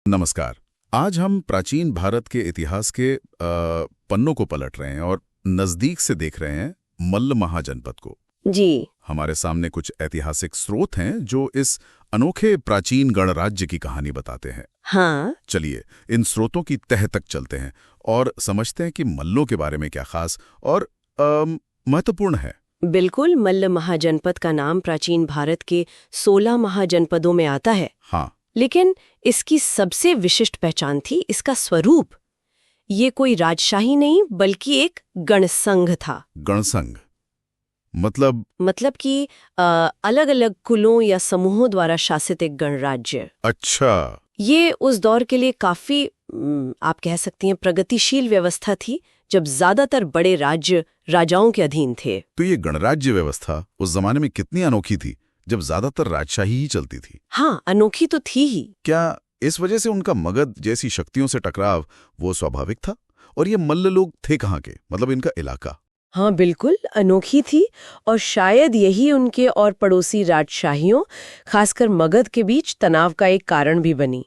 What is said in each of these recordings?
नमस्कार। आज हम प्राचीन भारत के इतिहास के पन्नों को पलट रहे हैं और नजदीक से देख रहे हैं मल्ल महाजनपद को। जी। हमारे सामने कुछ ऐतिहासिक स्रोत हैं जो इस अनोखे प्राचीन गणराज्य की कहानी बताते हैं। हाँ। चलिए इन स्रोतों की तह तक चलते हैं और समझते हैं कि मल्लों के बारे में क्या खास और महत्वपूर्ण है। बिल्कुल, मल्ल महाजनपद का नाम प्राचीन भारत के 16 महाजनपदों में आता है। हाँ। लेकिन इसकी सबसे विशिष्ट पहचान थी इसका स्वरूप। ये कोई राजशाही नहीं बल्कि एक गणसंघ था। गणसंघ मतलब कि अलग अलग कुलों या समूहों द्वारा शासित एक गणराज्य। अच्छा। ये उस दौर के लिए काफी आप कह सकती हैं प्रगतिशील व्यवस्था थी, जब ज्यादातर बड़े राज्य राजाओं के अधीन थे। तो ये गणराज्य व्यवस्था उस जमाने में कितनी अनोखी थी जब ज्यादातर राजशाही ही चलती थी। हाँ, अनोखी तो थी ही। क्या इस वजह से उनका मगध जैसी शक्तियों से टकराव वो स्वाभाविक था? और ये मल्ल लोग थे कहाँ के, मतलब इनका इलाका? हाँ बिल्कुल, अनोखी थी और शायद यही उनके और पड़ोसी राजशाहियों, खासकर मगध के बीच तनाव का एक कारण भी बनी।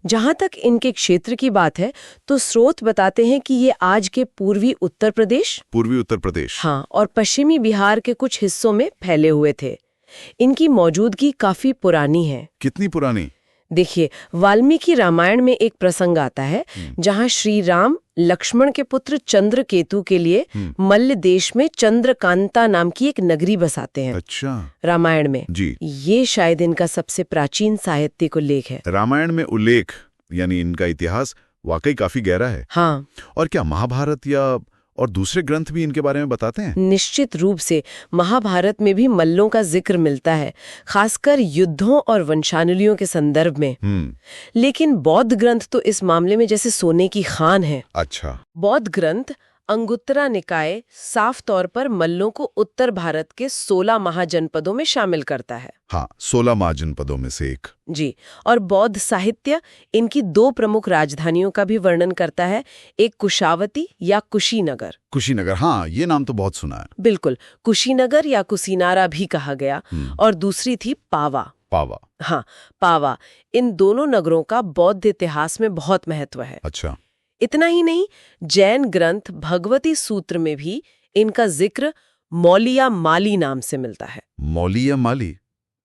जहां तक इनके क्षेत्र की बात है तो स्रोत बताते हैं कि ये आज के पूर्वी उत्तर प्रदेश हाँ, और पश्चिमी बिहार के कुछ हिस्सों में फैले हुए थे। इनकी मौजूदगी काफी पुरानी है। कितनी पुरानी? देखिए, वाल्मीकि रामायण में एक प्रसंग आता है जहां श्री राम लक्ष्मण के पुत्र चंद्रकेतु के लिए मल्ल देश में चंद्रकांता नाम की एक नगरी बसाते हैं। अच्छा। रामायण में जी। ये शायद इनका सबसे प्राचीन साहित्यिक उल्लेख है। रामायण में उल्लेख यानी इनका इतिहास वाकई काफी गहरा है। हाँ। और क्या महाभारत या और दूसरे ग्रंथ भी इनके बारे में बताते हैं? निश्चित रूप से महाभारत में भी मल्लों का जिक्र मिलता है, खासकर युद्धों और वंशानुलियों के संदर्भ में। लेकिन बौद्ध ग्रंथ तो इस मामले में जैसे सोने की खान है। अच्छा। बौद्ध ग्रंथ अंगुत्तरा निकाय साफ तौर पर मल्लों को उत्तर भारत के 16 महाजनपदों में शामिल करता है। हाँ, 16 महाजनपदों में से एक। जी। और बौद्ध साहित्य इनकी 2 प्रमुख राजधानियों का भी वर्णन करता है, एक कुशावती या कुशीनगर। कुशीनगर, हाँ, ये नाम तो बहुत सुना है। बिल्कुल, कुशीनगर या कुशीनारा भी कहा गया। और दूसरी थी पावा। हाँ, पावा। इन दोनों नगरों का बौद्ध इतिहास में बहुत महत्व है। अच्छा। इतना ही नहीं, जैन ग्रंथ भगवती सूत्र में भी इनका जिक्र मौलिया माली नाम से मिलता है। मौलिया माली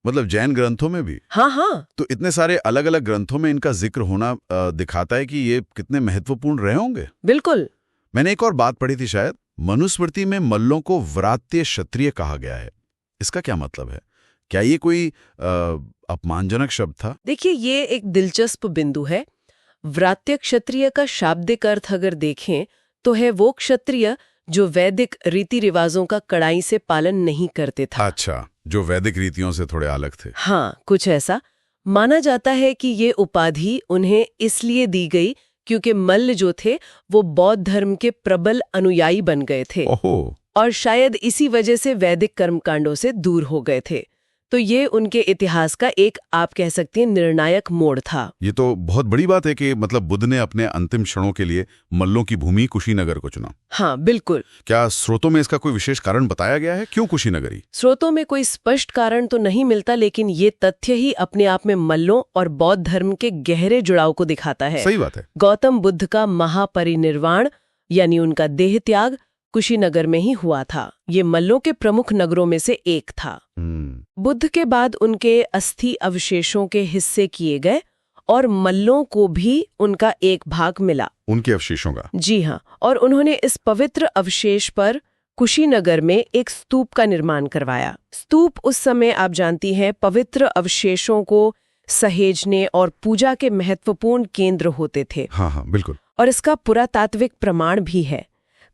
मतलब जैन ग्रंथों में भी? हाँ हाँ। तो इतने सारे अलग अलग ग्रंथों में इनका जिक्र होना दिखाता है कि ये कितने महत्वपूर्ण रहे होंगे। बिल्कुल। मैंने एक और बात पढ़ी थी, शायद मनुस्मृति में मल्लों को व्रात्य क्षत्रिय कहा गया है। इसका क्या मतलब है? क्या ये कोई अपमानजनक शब्द था? देखिए, ये एक दिलचस्प बिंदु है। व्रात्य क्षत्रिय का शाब्दिक अर्थ अगर देखें तो है वो क्षत्रिय जो वैदिक रीति रिवाजों का कड़ाई से पालन नहीं करते था। अच्छा, जो वैदिक रीतियों से थोड़े अलग थे। हाँ, कुछ ऐसा। माना जाता है कि ये उपाधि उन्हें इसलिए दी गई क्योंकि मल्ल जो थे वो बौद्ध धर्म के प्रबल अनुयायी बन गए थे। ओहो। और शायद इसी वजह से वैदिक कर्मकांडों से दूर हो गए थे। तो ये उनके इतिहास का एक, आप कह सकते हैं, निर्णायक मोड़ था। ये तो बहुत बड़ी बात है कि मतलब बुद्ध ने अपने अंतिम क्षणों के लिए मल्लों की भूमि कुशीनगर को चुना। हाँ बिल्कुल। क्या स्रोतों में इसका कोई विशेष कारण बताया गया है, क्यों कुशीनगरी? स्रोतों में कोई स्पष्ट कारण तो नहीं मिलता, लेकिन ये तथ्य ही अपने आप में मल्लों और बौद्ध धर्म के गहरे जुड़ाव को दिखाता है। सही बात है। गौतम बुद्ध का महापरिनिर्वाण यानी उनका देह त्याग कुशीनगर में ही हुआ था। ये मल्लों के प्रमुख नगरों में से एक था। बुद्ध के बाद उनके अस्थि अवशेषों के हिस्से किए गए और मल्लों को भी उनका एक भाग मिला। उनके अवशेषों का? जी हाँ। और उन्होंने इस पवित्र अवशेष पर कुशीनगर में एक स्तूप का निर्माण करवाया। स्तूप उस समय, आप जानती हैं, पवित्र अवशेषों को सहेजने और पूजा के महत्वपूर्ण केंद्र होते थे। हाँ हाँ बिल्कुल। और इसका पुरातात्विक प्रमाण भी है।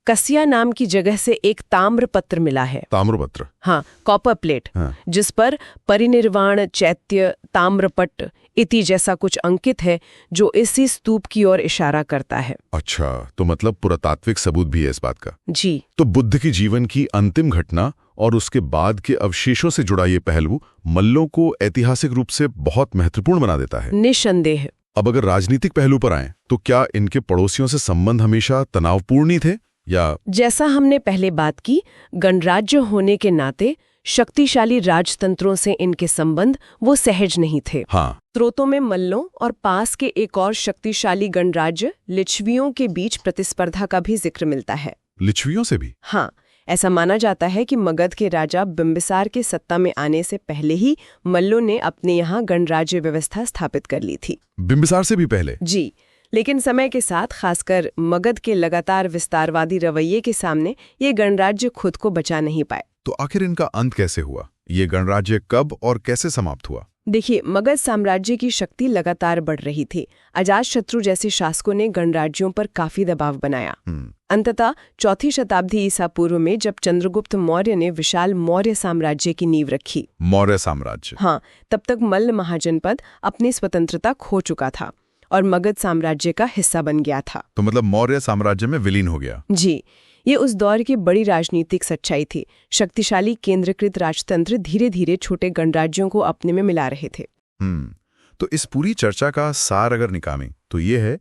कसिया नाम की जगह से एक ताम्रपत्र मिला है। ताम्रपत्र? हाँ, कॉपर प्लेट। हाँ। जिस पर परिनिर्वाण चैत्य ताम्रपट्ट इति जैसा कुछ अंकित है, जो इसी स्तूप की ओर इशारा करता है। अच्छा, तो मतलब पुरातात्विक सबूत भी है इस बात का? जी। तो बुद्ध की जीवन की अंतिम घटना और उसके बाद के अवशेषों से जुड़ा ये पहलू मल्लों को ऐतिहासिक रूप से बहुत महत्वपूर्ण बना देता है। निसंदेह। अब अगर राजनीतिक पहलू पर आएं, तो क्या इनके पड़ोसियों से संबंध हमेशा तनावपूर्ण ही थे, या? जैसा हमने पहले बात की, गणराज्य होने के नाते शक्तिशाली राजतंत्रों से इनके संबंध वो सहज नहीं थे। हाँ। स्रोतों में मल्लों और पास के एक और शक्तिशाली गणराज्य लिच्छवियों के बीच प्रतिस्पर्धा का भी जिक्र मिलता है। लिच्छवियों से भी? हाँ, ऐसा माना जाता है कि मगध के राजा बिंबिसार के सत्ता में आने से पहले ही मल्लों ने अपने यहाँ गणराज्य व्यवस्था स्थापित कर ली थी। बिंबिसार से भी पहले? जी, लेकिन समय के साथ खासकर मगध के लगातार विस्तारवादी रवैये के सामने ये गणराज्य खुद को बचा नहीं पाए। तो आखिर इनका अंत कैसे हुआ? ये गणराज्य कब और कैसे समाप्त हुआ? देखिए, मगध साम्राज्य की शक्ति लगातार बढ़ रही थी। अजातशत्रु जैसे शासकों ने गणराज्यों पर काफी दबाव बनाया। अंततः 4वीं शताब्दी ईसा पूर्व में जब चंद्रगुप्त मौर्य ने विशाल मौर्य साम्राज्य की नींव रखी। मौर्य साम्राज्य? हाँ, तब तक मल्ल महाजनपद अपनी स्वतंत्रता खो चुका था और मगध साम्राज्य का हिस्सा बन गया था। तो मतलब मौर्य साम्राज्य में विलीन हो गया? जी, ये उस दौर की बड़ी राजनीतिक सच्चाई थी। शक्तिशाली केंद्रीकृत राजतंत्र धीरे धीरे छोटे गणराज्यों को अपने में मिला रहे थे। तो इस पूरी चर्चा का सार अगर निकालें तो ये है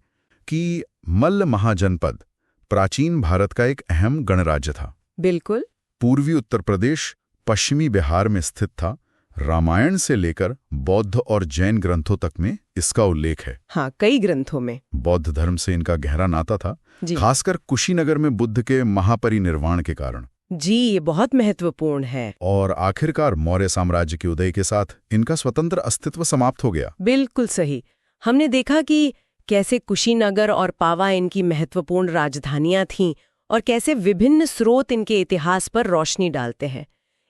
कि मल्ल महाजनपद प्राचीन भारत का एक अहम गणराज्य था। बिल्कुल। पूर्वी उत्तर प्रदेश, पश्चिमी बिहार में स्थित था। रामायण से लेकर बौद्ध और जैन ग्रंथों तक में इसका उल्लेख है। हाँ, कई ग्रंथों में। बौद्ध धर्म से इनका गहरा नाता था, खासकर कुशीनगर में बुद्ध के महापरिनिर्वाण के कारण। जी, ये बहुत महत्वपूर्ण है। और आखिरकार मौर्य साम्राज्य के उदय के साथ इनका स्वतंत्र अस्तित्व समाप्त हो गया। बिल्कुल सही। हमने देखा कि कैसे कुशीनगर और पावा इनकी महत्वपूर्ण राजधानियां थीं और कैसे विभिन्न स्रोत इनके इतिहास पर रोशनी डालते हैं।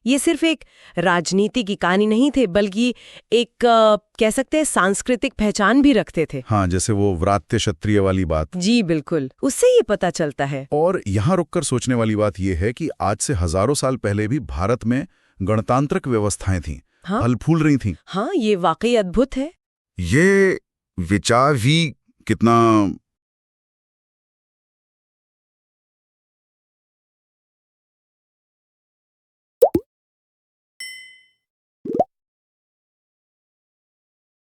ये सिर्फ एक राजनीति की कहानी नहीं थे, बल्कि एक कह सकते हैं सांस्कृतिक पहचान भी रखते थे। हाँ, जैसे वो व्रात्य क्षत्रिय वाली बात। जी बिल्कुल, उससे ये पता चलता है। और यहाँ रुककर सोचने वाली बात ये है कि आज से हजारों साल पहले भी भारत में गणतांत्रिक व्यवस्थाएं थीं। हाँ? फल फूल रही थीं। हाँ, ये वाकई अद्भुत है। ये विचार भी कितना